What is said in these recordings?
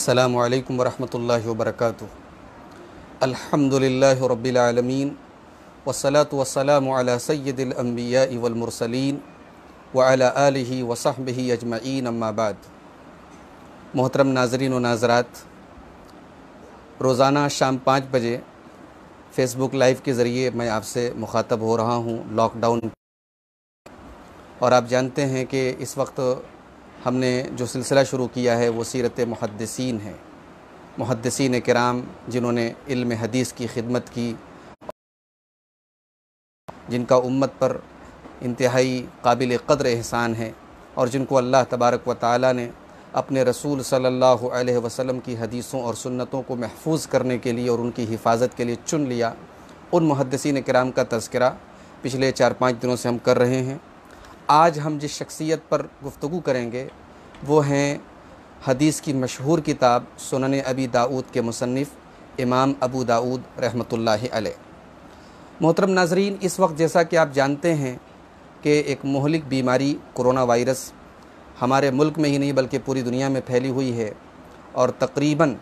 अस्सलामु अलैकुम वरहमतुल्लाहि वबरकातुहू। अल्हम्दुलिल्लाहि रब्बिल आलमीन वस्सलातु वस्सलामु अला सय्यिदिल अंबियाइ वल मुरसलीन व अला आलिहि व सहबिहि अजमईन, अम्मा बाद। मोहतरम नाज़रीन व नाज़रात, रोज़ाना शाम 5 बजे फ़ेसबुक लाइव के ज़रिए मैं आपसे मुखातब हो रहा हूँ लॉकडाउन। और आप जानते हैं कि इस वक्त हमने जो सिलसिला शुरू किया है वो सीरत मुहद्दिसीन है। मुहद्दिसीन किराम जिन्होंने इल्म हदीस की खिदमत की, जिनका उम्मत पर इंतहाई काबिल क़द्र एहसान है और जिनको अल्लाह तबारक व तआला ने अपने रसूल सल्लल्लाहु अलैहि वसल्लम की हदीसों और सुन्नतों को महफूज करने के लिए और उनकी हिफाजत के लिए चुन लिया, उन मुहद्दिसीन किराम का तज़किरा पिछले 4-5 दिनों से हम कर रहे हैं। आज हम जिस शख्सियत पर गुफ्तगू करेंगे वो हैं हदीस की मशहूर किताब सुनन अबी दाऊद के मुसन्निफ़ इमाम अबू दाऊद रहमतुल्लाहि अलैह। मोहतरम नाज़रीन, इस वक्त जैसा कि आप जानते हैं कि एक मुहलिक बीमारी कोरोना वायरस हमारे मुल्क में ही नहीं बल्कि पूरी दुनिया में फैली हुई है और तकरीबन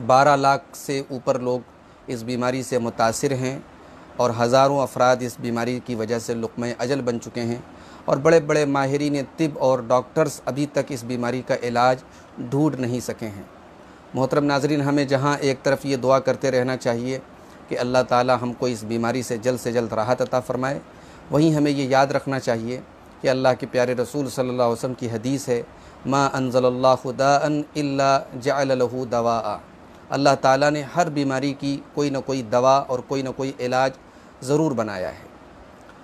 12 लाख से ऊपर लोग इस बीमारी से मुतासिर हैं और हज़ारों अफराद इस बीमारी की वजह से लुक़्मा अजल बन चुके हैं और बड़े बड़े माहिरीन तिब और डॉक्टर्स अभी तक इस बीमारी का इलाज ढूंढ नहीं सके हैं। मोहतरम नाज़रीन, हमें जहाँ एक तरफ ये दुआ करते रहना चाहिए कि अल्लाह ताला हमको इस बीमारी से जल्द राहत अता फ़रमाए, वहीं हमें ये याद रखना चाहिए कि अल्लाह के प्यारे रसूल सल्लल्लाहु अलैहि वसल्लम की हदीस है, मा अनज़लल्लाहु दाअन इल्ला जअल लहू दवाआ। अल्लाह ताला ने हर बीमारी की कोई ना कोई दवा और कोई ना कोई इलाज ज़रूर बनाया है।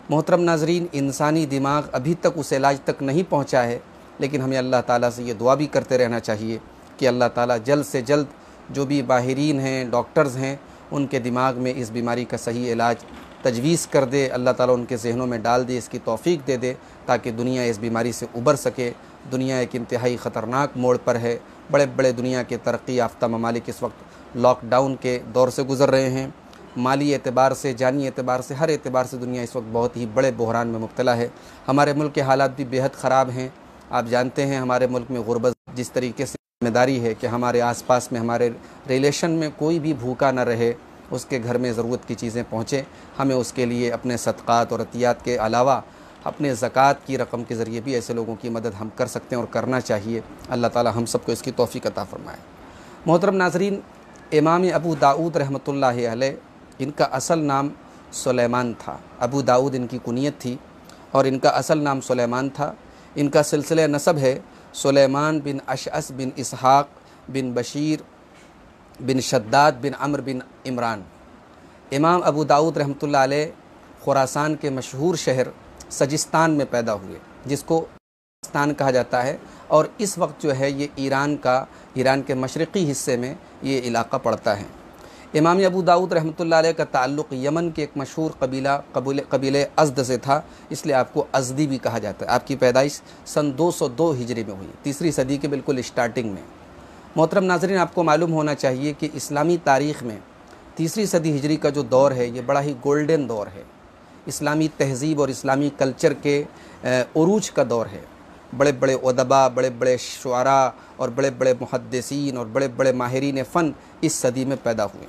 मोहतरम नाज़रीन, इंसानी दिमाग अभी तक उस इलाज तक नहीं पहुँचा है, लेकिन हमें अल्लाह ताला से ये दुआ भी करते रहना चाहिए कि अल्लाह ताला जल्द से जल्द जो भी माहिरीन हैं, डॉक्टर्स हैं, उनके दिमाग में इस बीमारी का सही इलाज तजवीज़ कर दे, अल्लाह ताला उनके ज़हनों में डाल दे, इसकी तौफ़ीक दे दे ताकि दुनिया इस बीमारी से उबर सके। दुनिया एक इंतहाई ख़तरनाक मोड़ पर है। बड़े बड़े दुनिया के तरक्की याफ्ता ममालिक इस वक्त लॉकडाउन के दौर से गुज़र रहे हैं। माली एतबार से, जानी एतबार से, हर एतबार से दुनिया इस वक्त बहुत ही बड़े बहरान में मुब्तला है। हमारे मुल्क के हालात भी बेहद ख़राब हैं। आप जानते हैं हमारे मुल्क में गुरबत जिस तरीके से ज़िम्मेदारी है कि हमारे आसपास में, हमारे रिलेशन में कोई भी भूखा न रहे, उसके घर में ज़रूरत की चीज़ें पहुँचें। हमें उसके लिए अपने सदक़ात और अतियात के अलावा अपने ज़कात की रकम के ज़रिए भी ऐसे लोगों की मदद हम कर सकते हैं और करना चाहिए। अल्लाह ताला हम सबको इसकी तौफ़ीक अता फ़रमाए। मोहतरम नाज़रीन, इमाम अबू दाऊद रहमतुल्लाहि अलैह, इनका असल नाम सुलेमान था। अबू दाऊद इनकी कुनियत थी और इनका असल नाम सुलेमान था। इनका सिलसिला नसब है सुलेमान बिन अशअस बिन इसहाक़ बिन बशीर बिन शद्दाद बिन अम्र बिन इमरान। इमाम अबू दाऊद रहमतुल्लाह अलैह खुरासान के मशहूर शहर सजिस्तान में पैदा हुए, जिसको सजिस्तान कहा जाता है, और इस वक्त जो है ये ईरान के मशरक़ी हिस्से में ये इलाक़ा पड़ता है। इमाम अबू दाऊद रहमतुल्लाह अलैह का ताल्लुक़ यमन के एक मशहूर कबीले अज़द से था, इसलिए आपको अज़दी भी कहा जाता है। आपकी पैदाइश सन 202 हिजरी में हुई, 3री सदी के बिल्कुल स्टार्टिंग में। मोहतरम नाज़रीन, आपको मालूम होना चाहिए कि इस्लामी तारीख़ में 3री सदी हिजरी का जो दौर है ये बड़ा ही गोल्डन दौर है। इस्लामी तहज़ीब और इस्लामी कल्चर के उरूज का दौर है। बड़े बड़े उदबा, बड़े बड़े शुआरा और बड़े बड़े मुहद्दिसीन और बड़े बड़े माहिरीन फ़न इस सदी में पैदा हुए।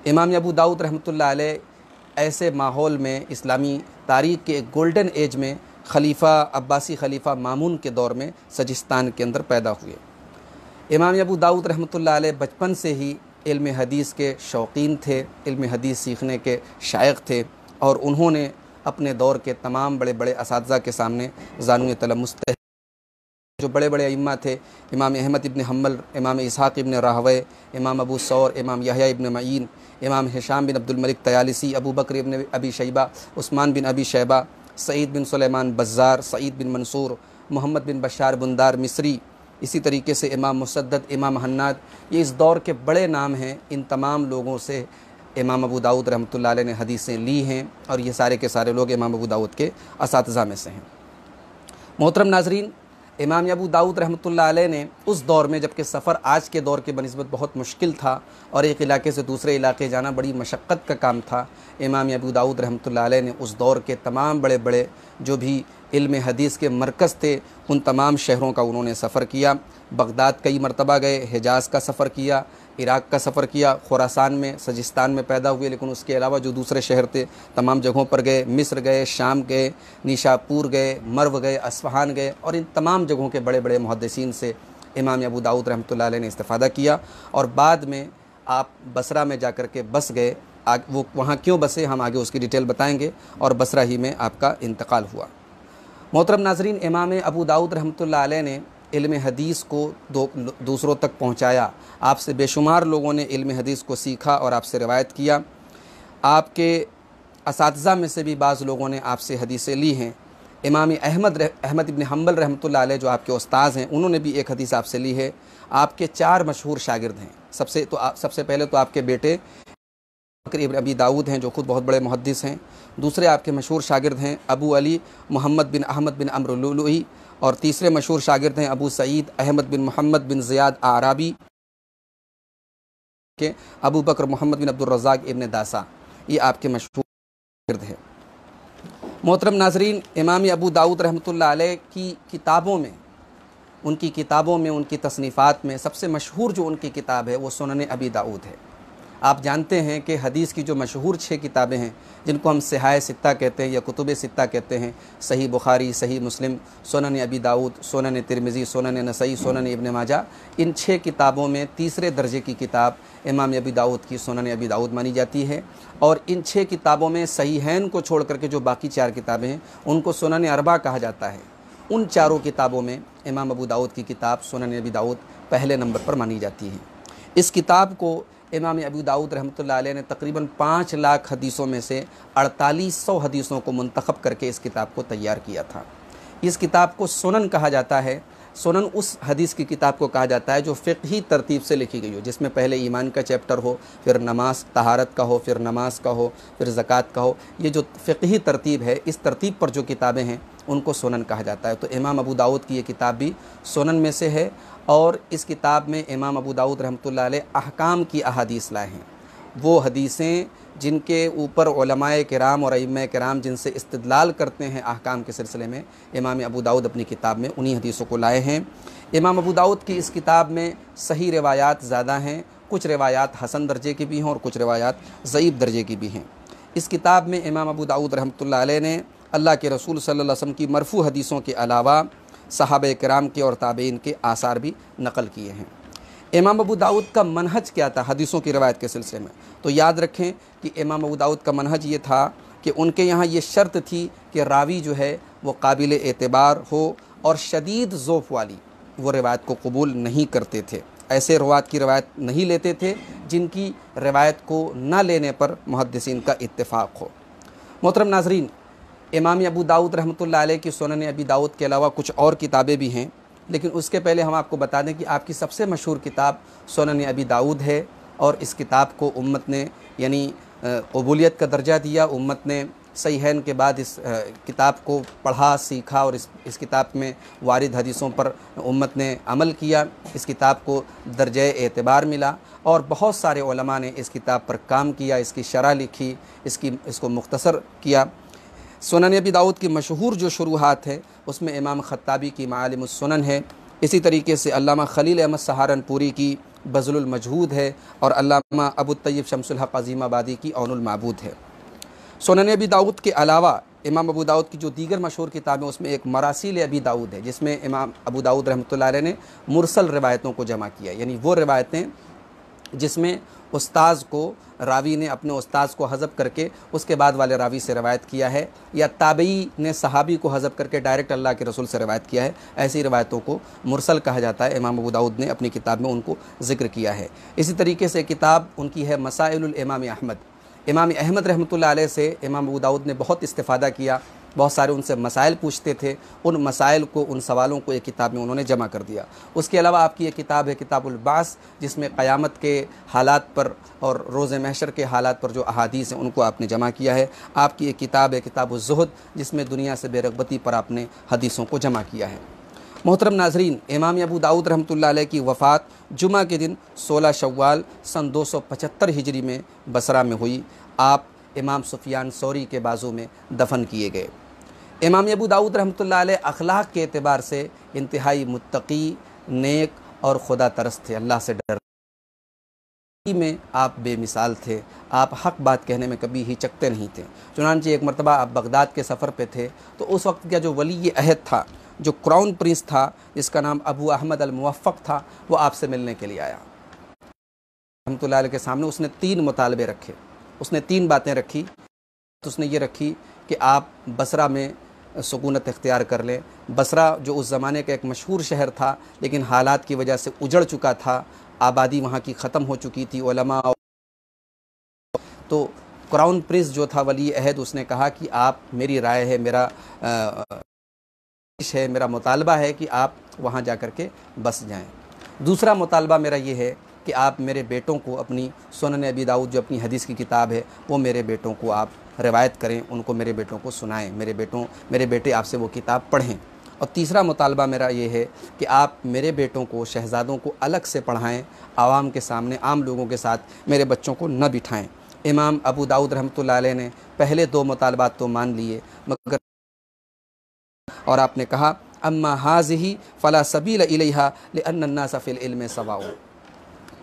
इमाम अबू दाऊद रहमतुल्लाह अलैह ऐसे माहौल में इस्लामी तारीख़ के एक गोल्डन एज में अब्बासी खलीफा मामून के दौर में सजिस्तान के अंदर पैदा हुए। इमाम अबू दाऊद रहमतुल्लाह अलैह बचपन से ही इल्म हदीस के शौकीन थे, इल्म हदीस सीखने के शायक थे और उन्होंने अपने दौर के तमाम बड़े बड़े असातिज़ा के सामने ज़ानुए तलमुस जो बड़े बड़े अइम्मा थे, इमाम अहमद इब्न हम्बल, इमाम इसहाक़ इब्न राहवे, इमाम अबू सौर, इमाम यहया इब्न मईन, इमाम हिशाम बिन अब्दुल मलिक तयालिसी, अबू बकर इब्न अबी शैबा, उस्मान बिन अबी शैबा, सईद बिन सुलेमान बज़्ज़ार, सईद बिन मंसूर, मोहम्मद बिन बशार बुंदार मिस्री, इसी तरीके से इमाम मुसद्दद, इमाम हन्नाद, ये इस दौर के बड़े नाम हैं। इन तमाम लोगों से इमाम अबू दाऊद रहमतुल्लाह अलैह ने हदीसें ली हैं और ये सारे के सारे लोग इमाम अबू दाऊद के असातिज़ा में से हैं। मोहतरम नाज़रीन, इमाम अबू दाऊद रहमतुल्लाह अलैह ने उस दौर में, जबकि सफ़र आज के दौर के बनिस्बत बहुत मुश्किल था और एक इलाके से दूसरे इलाके जाना बड़ी मशक्क़त का काम था, इमाम अबू दाऊद रहमतुल्लाह अलैह ने उस दौर के तमाम बड़े बड़े जो भी इल्म हदीस के मरकज़ थे उन तमाम शहरों का उन्होंने सफ़र किया। बगदाद कई मरतबा गए, हिजाज़ का सफ़र किया, इराक़ का सफ़र किया, खुरासान में सजिस्तान में पैदा हुए, लेकिन उसके अलावा जो दूसरे शहर थे तमाम जगहों पर गए, मिस्र गए, शाम गए, निशापुर गए, मर्व गए, असफ़हान गए, और इन तमाम जगहों के बड़े बड़े मुहद्दिसीन से इमाम अबू दाऊद रहमतुल्लाह अलैह ने इस्तिफ़ादा किया। और बाद में आप बसरा में जाकर के बस गए। वो वहाँ क्यों बसे हम आगे उसकी डिटेल बताएँगे, और बसरा ही में आपका इंतकाल हुआ। मोहतरम नाज़रीन, इमाम अबू दाऊद रहमतुल्लाह अलैह ने इल्म हदीस को दूसरों तक पहुँचाया। आपसे बेशुमार लोगों ने इल्म हदीस को सीखा और आपसे रिवायत किया। आपके असातिज़ा में से भी बाज़ लोगों ने आपसे हदीसें ली हैं। इमाम अहमद इब्न हम्बल रहमतुल्लाह अलैह जो आपके उस्ताद हैं, उन्होंने भी एक हदीस आपसे ली है। आपके 4 मशहूर शागिर्द हैं। सबसे पहले तो आपके बेटे बकर इब्न अबी दाऊद हैं जो ख़ुद बहुत बड़े मुहद्दिस हैं। दूसरे आपके मशहूर शागिर्द हैं अबू अली मोहम्मद बिन अहमद बिन अम्र लुलुई, और तीसरे मशहूर शागिर्द हैं अबू सईद अहमद बिन मोहम्मद बिन ज़ियाद आराबी के अबू बकर मोहम्मद बिन अब्दुल रज़ाक इब्न दासा। ये आपके मशहूर शागिर्द हैं। मोहतरम नाज़रीन, इमाम अबू दाऊद रहमतुल्लाह अलैह की किताबों में, उनकी तसनीफ़ात में सबसे मशहूर जो उनकी किताब है वो सुनन अबी दाऊद है। आप जानते हैं कि हदीस की जो मशहूर 6 किताबें हैं जिनको हम सिहाए सित्ता कहते हैं या कुतुब सित्ता कहते हैं, सही बुखारी, सही मुस्लिम, सुनन अबी दाऊद, सुनन तिरमिज़ी, सुनन नसई, सुनन इब्न माजा, इन 6 किताबों में तीसरे दर्जे की किताब इमाम अबी दाऊद की सुनन अबी दाऊद मानी जाती है। और इन 6 किताबों में सहीहैन को छोड़ करके जो बाकी 4 किताबें हैं उनको सुनन अरबा कहा जाता है। उन चारों किताबों में इमाम अबू दाऊद की किताब सुनन अबी दाऊद पहले नंबर पर मानी जाती है। इस किताब को इमाम अबू दाऊद रहमतुल्लाह अलैह ने तकरीबन 5 लाख हदीसों में से 4800 हदीसों को मुंतखब करके इस किताब को तैयार किया था। इस किताब को सुनन कहा जाता है। सुनन उस हदीस की किताब को कहा जाता है जो फ़िक़ही तरतीब से लिखी गई हो, जिसमें पहले ईमान का चैप्टर हो, फिर नमाज तहारत का हो, फिर नमाज का हो, फिर ज़कात का हो। ये जो फ़िक़ही तरतीब है, इस तरतीब पर जो किताबें हैं उनको सुनन कहा जाता है। तो इमाम अबू दाऊद की ये किताब भी सुनन में से है। और इस किताब में इमाम अबू दाऊद रहमतुल्लाह अलैह अहकाम की अहादीस लाए हैं। वो हदीसें जिनके ऊपर उलमाए किराम और अइम्मा किराम जिनसे इस्तिदलाल करते हैं अहकाम के सिलसिले में, इमाम अबू दाऊद अपनी किताब में उन्हीं हदीसों को लाए हैं। इमाम अबू दाऊद की इस किताब में सही रिवायात ज़्यादा हैं। कुछ रिवायात हसन दर्जे की भी हैं और कुछ रिवायात ज़ईफ़ दर्जे की भी हैं। इस किताब में इमाम अबू दाऊद रहमतुल्लाह अलैह ने अल्लाह के रसूल सल्लल्लाहु अलैहि वसल्लम की मरफू हदीसों के अलावा सहाबा किराम के और ताबईन के आसार भी नकल किए हैं। इमाम अबू दाऊद का मनहज क्या था हदीसों की रवायत के सिलसिले में? तो याद रखें कि इमाम अबू दाऊद का मनहज ये था कि उनके यहाँ ये शर्त थी कि रावी जो है वो काबिल एतबार हो और शदीद ज़ौफ़ वाली वो रिवायत को कबूल नहीं करते थे। ऐसे रवात की रवायत नहीं लेते थे जिनकी रवायत को न लेने पर मुहद्दिसीन का इत्तिफ़ाक़ हो। मोहतरम नाज़रीन, इमाम अबू दाऊद रहमतुल्लाह अलैह की सुनन अबी दाऊद के अलावा कुछ और किताबें भी हैं, लेकिन उसके पहले हम आपको बता दें कि आपकी सबसे मशहूर किताब सुनन अबी दाऊद है। और इस किताब को उम्मत ने यानी कबूलियत का दर्जा दिया। उम्मत ने सहीहैन के बाद इस किताब को पढ़ा, सीखा और इस किताब में वारिद हदीसों पर उम्मत ने अमल किया। इस किताब को दर्जे एतबार मिला और बहुत सारे उलमा ने इस किताब पर काम किया, इसकी शरह लिखी, इसको मुख्तसर किया। सुनन अबी दाऊद की मशहूर जो शुरूहात है उसमें इमाम ख़त्ताबी की मालिमुस सुनन है। इसी तरीके से अल्लामा खलील अहमद सहारनपुरी की बज़लुल मजहूद है और अल्लामा अबू तय्यब शम्सुल हक़ अज़ीमाबादी की औनुल माबूद है। सुनन अबी दाऊद के अलावा इमाम अबू दाऊद की जो दीगर मशहूर किताबें उसमें एक मरासील अबी दाऊद है, जिसमें इमाम अबू दाऊद रहमतुल्लाह अलैह ने मुरसल रिवायतों को जमा किया, यानी वो रिवायतें जिसमें उस्ताज़ को रावी ने अपने उस्ताज़ को हज़फ करके उसके बाद वाले रावी से रवायत किया है, या ताबई ने सहाबी को हज़फ करके डायरेक्ट अल्लाह के रसूल से रवायत किया है। ऐसी रवायतों को मुरसल कहा जाता है। इमाम अबू दाऊद ने अपनी किताब में उनको ज़िक्र किया है। इसी तरीके से किताब उनकी है मसाइलुल इमाम अहमद। इमाम अहमद रहमतुल्लाह अलैह से इमाम अबू दाऊद ने बहुत इस्तिफ़ादा किया, बहुत सारे उनसे मसाइल पूछते थे। उन मसाइल को, उन सवालों को एक किताब में उन्होंने जमा कर दिया। उसके अलावा आपकी एक किताब है किताबुल बास, जिसमें क़यामत के हालात पर और रोज़े महशर के हालात पर जो अहादीस हैं उनको आपने जमा किया है। आपकी एक किताब है किताबुज़ ज़ुहद, जिसमें दुनिया से बेरग़बती पर आपने हदीसों को जमा किया है। मोहतरम नाजरीन, इमाम अबू दाऊद रहमतुल्लाह अलैह की वफ़ात जुमा के दिन 16 शव्वाल सन 275 हिजरी में बसरा में हुई। आप इमाम सुफियान सौरी के बाजू में दफन किए गए। इमाम अबू दाऊद रहमतुल्लाह अलैह अखलाक के एतबार से इंतहाई मुत्तकी, नेक और खुदा तरस थे। अल्लाह से डर में आप बेमिसाल थे। आप हक़ बात कहने में कभी हिचकते नहीं थे। चुनांचे एक मरतबा आप बगदाद के सफ़र पे थे तो उस वक्त का जो वली अहद था, जो क्राउन प्रिंस था, जिसका नाम अबू अहमद अल मुवफ़्फ़क़ था, वो आपसे मिलने के लिए आया। रहमतुल्लाह अलैह के सामने उसने 3 मुतालबे रखे। उसने 3 बातें रखी। तो उसने ये रखी कि आप बसरा में सुकूनत इख्तियार कर लें। बसरा जो उस ज़माने का एक मशहूर शहर था, लेकिन हालात की वजह से उजड़ चुका था, आबादी वहाँ की ख़त्म हो चुकी थी, उलमा। तो क्राउन प्रिंस जो था वली अहद, उसने कहा कि आप, मेरी राय है, मेरा मुतालबा है कि आप वहाँ जा कर के बस जाएं। दूसरा मुतालबा मेरा ये है कि आप मेरे बेटों को अपनी सुनन अबी दाऊद, जो अपनी हदीस की किताब है, वो मेरे बेटों को आप रिवायत करें, उनको मेरे बेटों को सुनाएं, मेरे बेटे आपसे वो किताब पढ़ें। और तीसरा मुतालबा मेरा ये है कि आप मेरे बेटों को, शहज़ादों को अलग से पढ़ाएं, आवाम के सामने, आम लोगों के साथ मेरे बच्चों को न बिठाएं। इमाम अबू दाऊद रहमतुल्लाह अलैह ने पहले 2 मुतालबात तो मान लिए, मगर और आपने कहा अम्मा हाज़िही फ़ला सबील इलैहा लिअन्न अन्नास फ़िल इल्म सवाउ।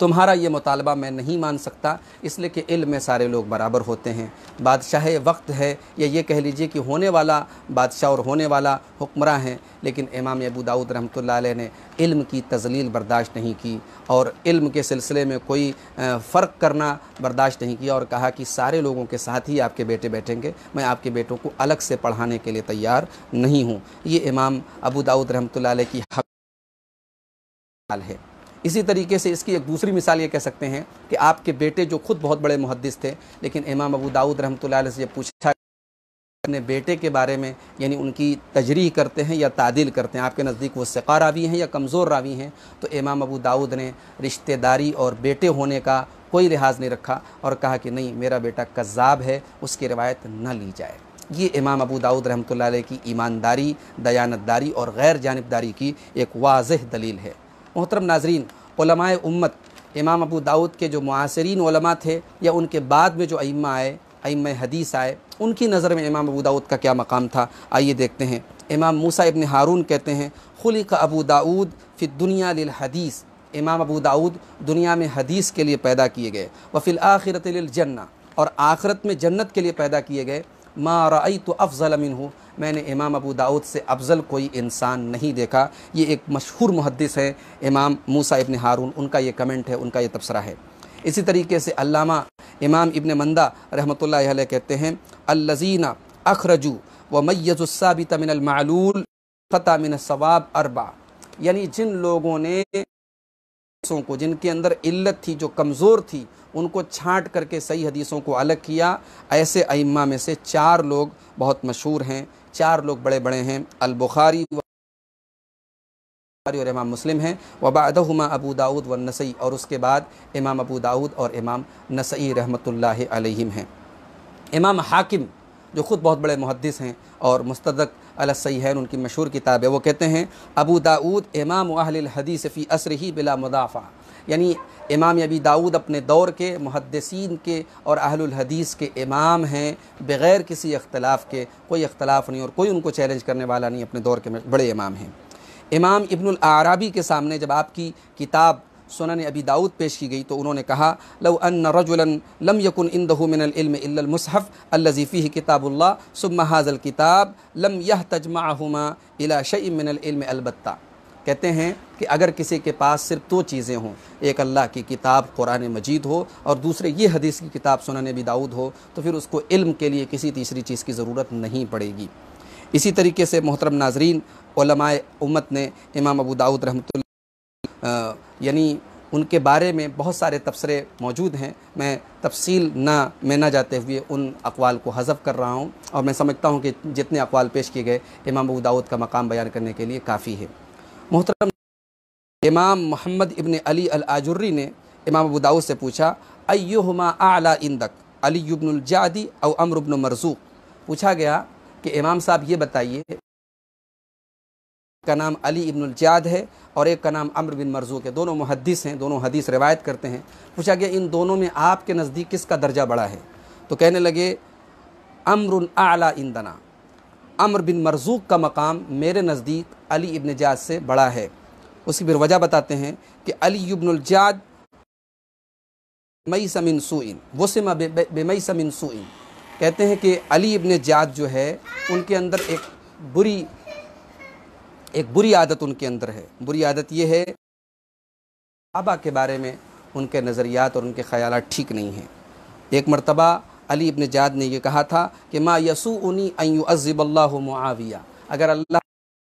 तुम्हारा ये मुतालबा मैं नहीं मान सकता, इसलिए कि इल्म में सारे लोग बराबर होते हैं। बादशाह वक्त है, या ये कह लीजिए कि होने वाला बादशाह और होने वाला हुक्मरां हैं, लेकिन इमाम अबू दाऊद रहमतुल्लाह अलैह ने इल्म की तज़लील बर्दाश्त नहीं की और इल्म के सिलसिले में कोई फ़र्क करना बर्दाश्त नहीं किया, और कहा कि सारे लोगों के साथ ही आपके बेटे बैठेंगे, मैं आपके बेटों को अलग से पढ़ाने के लिए तैयार नहीं हूँ। ये इमाम अबू दाऊद रहमतुल्लाह अलैह की हाल है। इसी तरीके से इसकी एक दूसरी मिसाल ये कह सकते हैं कि आपके बेटे जो खुद बहुत बड़े मुहद्दिस थे, लेकिन इमाम अबू दाऊद रहमतुल्लाह अलैह से पूछा अपने बेटे के बारे में, यानी उनकी तजरीह करते हैं या तादील करते हैं, आपके नज़दीक वो सिक़ा रावी हैं या कमज़ोर रावी हैं, तो इमाम अबू दाऊद ने रिश्तेदारी और बेटे होने का कोई लिहाज नहीं रखा और कहा कि नहीं, मेरा बेटा कज़्ज़ाब है, उसकी रिवायत न ली जाए। ये इमाम अबू दाऊद रहमतुल्लाह अलैह की ईमानदारी, दयानतदारी और गैर जानिबदारी की एक वाज़ेह दलील है। मोहतरम नाज़रीन, उलमाए उम्मत, इमाम अबू दाऊद के जो मुआसिरीन उलमा थे या उनके बाद में जो अइम्मा आए, अइम्मा हदीस आए, उनकी नज़र में इमाम अबू दाऊद का क्या मकाम था, आइए देखते हैं। इमाम मूसा इब्न हारून कहते हैं, खुलिक़ अबू दाऊद फ़ि दुनिया लिल हदीस। इमाम अबू दाऊद दुनिया में हदीस के लिए पैदा किए गए। व फ़िल आखिरत लिल जन्ना, और आखिरत में जन्नत के लिए पैदा किए गए। मा रअयतु अफ़ज़ल मिन्हु, मैंने इमाम अबू दाऊद से अफजल कोई इंसान नहीं देखा। ये एक मशहूर मुहद्दिस है इमाम मूसा इब्न हारून, उनका ये कमेंट है, उनका ये तबसरा है। इसी तरीके से अल्लामा इमाम इब्न मंदा रहमतुल्लाह अलैह कहते हैं, अल्लज़ीना अखरजू व मय्यज़ुस्साबित मिनल मालूल क़ता मिन सवाब अरबा, यानी जिन लोगों ने को, जिनके अंदर इल्लत थी, जो कमज़ोर थी, उनको छांट करके सही हदीसों को अलग किया, ऐसे अइम्मा में से 4 लोग बहुत मशहूर हैं, 4 लोग बड़े बड़े हैं। अल बुखारी और इमाम मुस्लिम हैं, व बअदहुमा अबू दाऊद व नसई, और उसके बाद इमाम अबू दाऊद और इमाम नसई रहमतुल्लाहि अलैहिम हैं। इमाम हाकिम जो ख़ुद बहुत बड़े मुहद्दिस हैं और मुस्तदरक अला सहीहैन उनकी मशहूर किताब है, वो कहते हैं अबू दाऊद इमाम अहलिल हदीस फ़ी असरिही बिला मुदाफ़ा, यानी इमाम अबी दाऊद अपने दौर के मुहद्दिसीन के और अहलुल हदीस के इमाम हैं, बग़ैर किसी इख्तलाफ के, कोई इख्तलाफ नहीं और कोई उनको चैलेंज करने वाला नहीं, अपने दौर के बड़े इमाम हैं। इमाम इब्नुल आराबी के सामने जब आपकी किताब सुनन अबी दाऊद पेश की गई तो उन्होंने कहा, लव अन्न रजुलन लम यकुन इंदहु मिनल इल्म इल्लल मुसहफ़ अल्लज़ी फ़ीही किताबुल्लाह सुम्मा हाज़ल किताब लम यहतज मअहुमा इला शैइन मिनल इल्म अलबत्ता। कहते हैं कि अगर किसी के पास सिर्फ 2 चीज़ें हों, एक अल्लाह की किताब कुरान मजीद हो और दूसरे ये हदीस की किताब सुनन अबी दाऊद हो, तो फिर उसको इल्म के लिए किसी तीसरी चीज़ की ज़रूरत नहीं पड़ेगी। इसी तरीके से मोहतरम नाज़रीन, उलमाए उम्मत ने इमाम अबू दाऊद रहमतुल्लाह यानी उनके बारे में बहुत सारे तबसरे मौजूद हैं। मैं तफसील में ना जाते हुए उन अक़वाल को हज़फ कर रहा हूँ और मैं समझता हूँ कि जितने अक़वाल पेश किए गए इमाम अबू दाऊद का मकाम बयान करने के लिए काफ़ी है। मोहतरम, इमाम मोहम्मद इब्न अली अल आजुर्री ने इमाम अबू दाऊद से पूछा, अय्युहुमा आला इंदक अली इब्नुल जादी और अम्र इब्न मरज़ूक़। पूछा गया कि इमाम साहब ये बताइए का नाम अली इब्नुल जाद है और एक का नाम अम्र बिन मरज़ूक है। दोनों मुहद्दिस हैं, दोनों हदीस रिवायत करते हैं। पूछा गया इन दोनों में आपके नज़दीक किसका दर्जा बड़ा है? तो कहने लगे अम्रुन आला इंदना, अम्र बिन मरज़ूक का मकाम मेरे नज़दीक अली इब्न जाद से बड़ा है। उसकी फिर वजह बताते हैं कि अली इब्नुल जाद मई समिन सुइन वसिमा बेमई समिन सुइन, कहते हैं कि अली इब्न जाद जो है उनके अंदर एक बुरी आदत उनके अंदर है। बुरी आदत ये है सहाबा के बारे में उनके नज़रियात और उनके ख़यालात ठीक नहीं हैं। एक मरतबा अली इब्न जाद ने यह कहा था कि मा यसुउनी अन युअज़्ज़िबल्लाहु मुआविया, अगर अल्लाह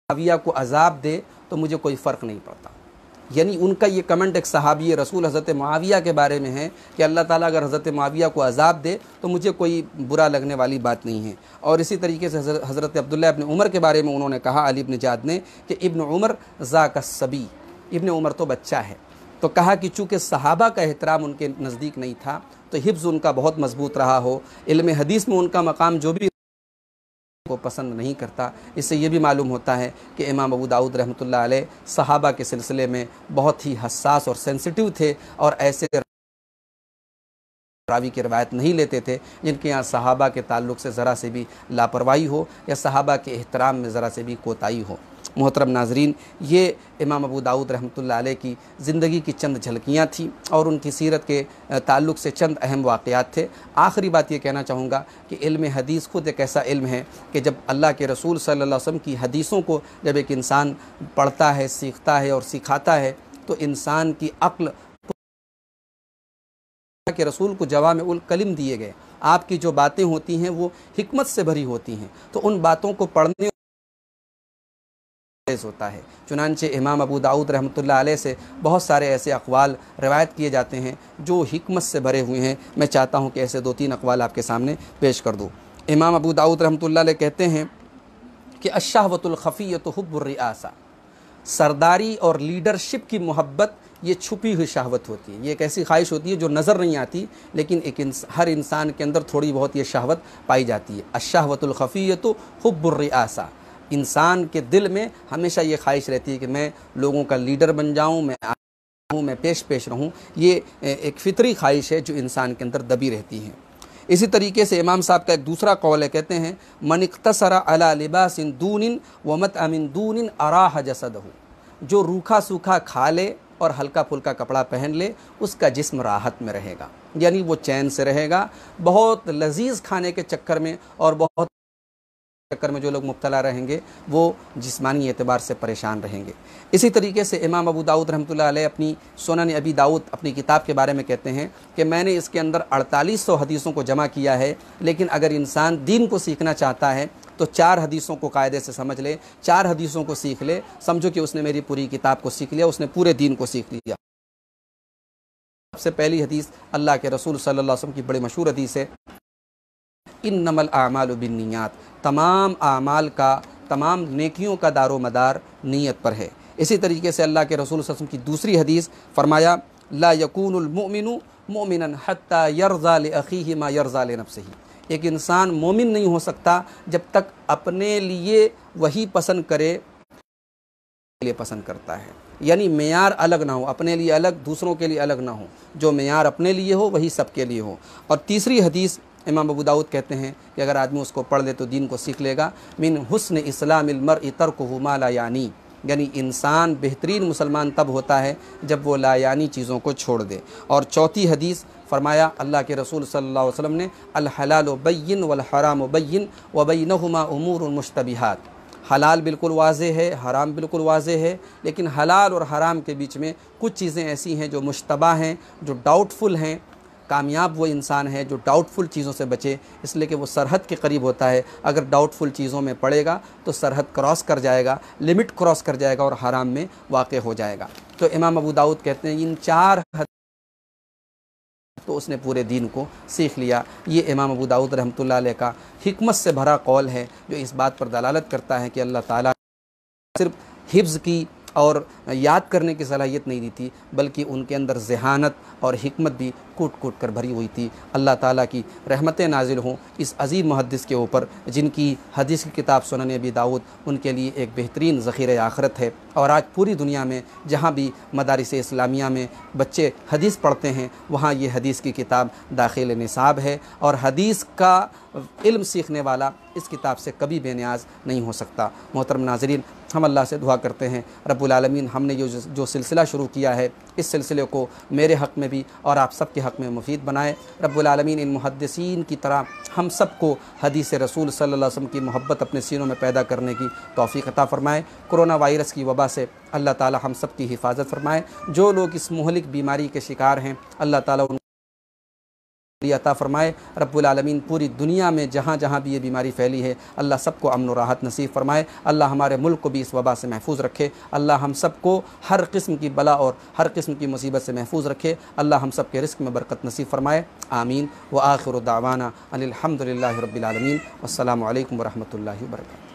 मुआविया को अज़ाब दे तो मुझे कोई फ़र्क नहीं पड़ता। यानी उनका ये कमेंट एक सहाबी रसूल हज़रत मुआविया के बारे में है कि अल्लाह ताला अगर हज़रत मुआविया को अज़ाब दे तो मुझे कोई बुरा लगने वाली बात नहीं है। और इसी तरीके से हज़रत अब्दुल्लाह इब्न उमर के बारे में उन्होंने कहा अली इब्न जाद ने कि इब्न उमर ज़ाका सबी, इब्न उमर तो बच्चा है। तो कहा कि चूँकि सहाबा का एहतराम उनके नज़दीक नहीं था तो हिफ्ज़ उनका बहुत मजबूत रहा हो, इल्म हदीस में उनका मकाम जो भी को पसंद नहीं करता। इससे ये भी मालूम होता है कि इमाम अबू दाऊद रहमतुल्लाह अलैह सहाबा के सिलसिले में बहुत ही हसास और सेंसिटिव थे और ऐसे रावी की रवायत नहीं लेते थे जिनके यहाँ सहाबा के ताल्लुक़ से ज़रा से भी लापरवाही हो या सहाबा के एहतराम में ज़रा से भी कोताही हो। मोहतरम नाजरीन, ये इमाम अबू दाऊद रहमतुल्लाह अलैह की ज़िंदगी की चंद झलकियाँ थी और उनकी सीरत के ताल्लुक़ से चंद अहम वाक़यात थे। आखिरी बात ये कहना चाहूँगा कि इल्म हदीस ख़ुद एक ऐसा इल्म है कि जब अल्लाह के रसूल सल्लल्लाहु अलैहि वसल्लम की हदीसों को जब एक इंसान पढ़ता है, सीखता है और सिखाता है तो इंसान की अक्ल के रसूल को जवामे उल कलिम दिए गए। आपकी जो बातें होती हैं वो हिकमत से भरी होती हैं, तो उन बातों को पढ़ने होता है। चुनांचे इमाम अबू दाऊद रहमतुल्लाह अलैह से बहुत सारे ऐसे अक़वाल रिवायत किए जाते हैं जो हिकमत से भरे हुए हैं। मैं चाहता हूँ कि ऐसे 2-3 अक़वाल आपके सामने पेश कर दूँ। इमाम अबू दाऊद रहमतुल्लाह अलैह कहते हैं कि अश्शहवतुल खफ़िय्यतु हुब्बुर रिआसा, सरदारी और लीडरशिप की मोहब्बत ये छुपी हुई शहवत होती है। ये एक ऐसी ख्वाहिश होती है जो नज़र नहीं आती लेकिन हर इंसान के अंदर थोड़ी बहुत ये शहवत पाई जाती है। अश्शहवतुल खफ़िय्यतु हुब्बुर रिआसा, इंसान के दिल में हमेशा ये ख्वाहिश रहती है कि मैं लोगों का लीडर बन जाऊँ, मैं पेश रहूँ। ये एक फ़ितरी ख्वाहिश है जो इंसान के अंदर दबी रहती है। इसी तरीके से इमाम साहब का एक दूसरा कौल है, कहते हैं मन इक़्तसरा अला लिबासिन दूनिन व मतअमिन दूनिन अराह जसदहु, जो रूखा सूखा खा ले और हल्का फुल्का कपड़ा पहन ले उसका जिस्म राहत में रहेगा, यानी वो चैन से रहेगा। बहुत लजीज़ खाने के चक्कर में और बहुत चक्कर में जो लोग मुब्तला रहेंगे वो जिस्मानी एतबार से परेशान रहेंगे। इसी तरीके से इमाम अबू दाऊद रहमतुल्लाह अलैह अपनी सुनन अबी दाऊद अपनी किताब के बारे में कहते हैं कि मैंने इसके अंदर 4800 हदीसों को जमा किया है, लेकिन अगर इंसान दीन को सीखना चाहता है तो 4 हदीसों को कायदे से समझ ले, 4 हदीसों को सीख ले, समझो कि उसने मेरी पूरी किताब को सीख लिया, उसने पूरे दीन को सीख लिया। सबसे पहली हदीस अल्लाह के रसूल सल्लल्लाहु अलैहि वसल्लम की बड़ी मशहूर हदीस है, इन्नमल आमालु बिन्नियात, तमाम आमाल का, तमाम नेकियों का दारो मदार नीयत पर है। इसी तरीके से अल्लाह के रसूल सल्लल्लाहु अलैहि वसल्लम की दूसरी हदीस फरमाया ला यकूनुल मुमिनु मुमिनन हत्ता यरज़ा li अखीहि मा यरज़ा li नफ्सिही, एक इंसान मोमिन नहीं हो सकता जब तक अपने लिए वही पसंद करे लिए पसंद करता है, यानी मेयार अलग ना हो, अपने लिए अलग दूसरों के लिए अलग ना हो, जो मेयार अपने लिए हो वही सबके लिए हो। और तीसरी हदीस इमाम अबू दाऊद कहते हैं कि अगर आदमी उसको पढ़ ले तो दीन को सीख लेगा। मिन हुस्न इस्लामिल मर्इ तर्कुहु मा ला यानी, यानी इंसान बेहतरीन मुसलमान तब होता है जब वो लायानी चीज़ों को छोड़ दे। और चौथी हदीस फरमाया अल्लाह के रसूल सल्लल्लाहु अलैहि वसल्लम ने अल हलालु बय्यिन वल हरामु बय्यिन व बैनहुमा उमूरुन मुश्तबिहात, हलाल बिल्कुल वाज़े है, हराम बिल्कुल वाज़े है, लेकिन हलाल और हराम के बीच में कुछ चीज़ें ऐसी हैं जो मुश्तबा हैं, जो डाउटफुल हैं। कामयाब वो इंसान है जो डाउटफुल चीज़ों से बचे, इसलिए कि वो सरहद के करीब होता है। अगर डाउटफुल चीज़ों में पड़ेगा तो सरहद क्रॉस कर जाएगा, लिमिट क्रॉस कर जाएगा और हराम में वाक़े हो जाएगा। तो इमाम अबू दाऊद कहते हैं इन 4 तो उसने पूरे दीन को सीख लिया। ये इमाम अबू दाऊद रहमतुल्लाह अलैह का हिकमत से भरा कौल है जो इस बात पर दलालत करता है कि अल्लाह ताला सिर्फ हिफ्ज़ की और याद करने की सलाहियत नहीं दी थी, बल्कि उनके अंदर ज़हानत और हिकमत भी कूट कूट कर भरी हुई थी। अल्लाह ताला की रहमतें नाजिल हों इस अजीम मुहद्दिस के ऊपर, जिनकी हदीस की किताब सुनन अबी दाऊद उनके लिए एक बेहतरीन ज़ख़ीरा आखिरत है। और आज पूरी दुनिया में जहाँ भी मदारिस इस्लामिया में बच्चे हदीस पढ़ते हैं, वहाँ ये हदीस की किताब दाखिल निसाब है, और हदीस का इल्म सीखने वाला इस किताब से कभी बेनियाज नहीं हो सकता। मोहतरम नाज़रीन, हम अल्लाह से दुआ करते हैं रब्बुल आलमीन हमने जो सिलसिला शुरू किया है, इस सिलसिले को मेरे हक़ में भी और आप सब के हक़ में मुफीद बनाए। रब्बुल आलमीन इन मुहद्दिसीन की तरह हम सब को हदीस रसूल सल्लल्लाहु अलैहि वसल्लम की मोहब्बत अपने सीनों में पैदा करने की तौफ़ीक़ अता फ़रमाए। कोरोना वायरस की वबा से अल्लाह ताला हम सब की हिफाजत फ़रमाए। जो लोग इस मुहलिक बीमारी के शिकार हैं, अल्लाह ताला उन अता फ़रमाए। रब्बुल आलमीन पूरी दुनिया में जहाँ जहाँ भी ये बीमारी फैली है, अल्लाह सबको अमन और राहत नसीब फ़रमाए। अल्लाह हमारे मुल्क को भी इस वबा से महफूज रखे। अल्लाह हम सबको हर किस्म की बला और हर किस्म की मुसीबत से महफूज रखे। अल्लाह हम सब के रिस्क में बरकत नसीब फ़रमाए। आमीन। व आखिरु दावाना अनिल हम्दुलिल्लाहि रब्बिल आलमीन। वस्सलामु अलैकुम व रहमतुल्लाहि व बरकातुहू।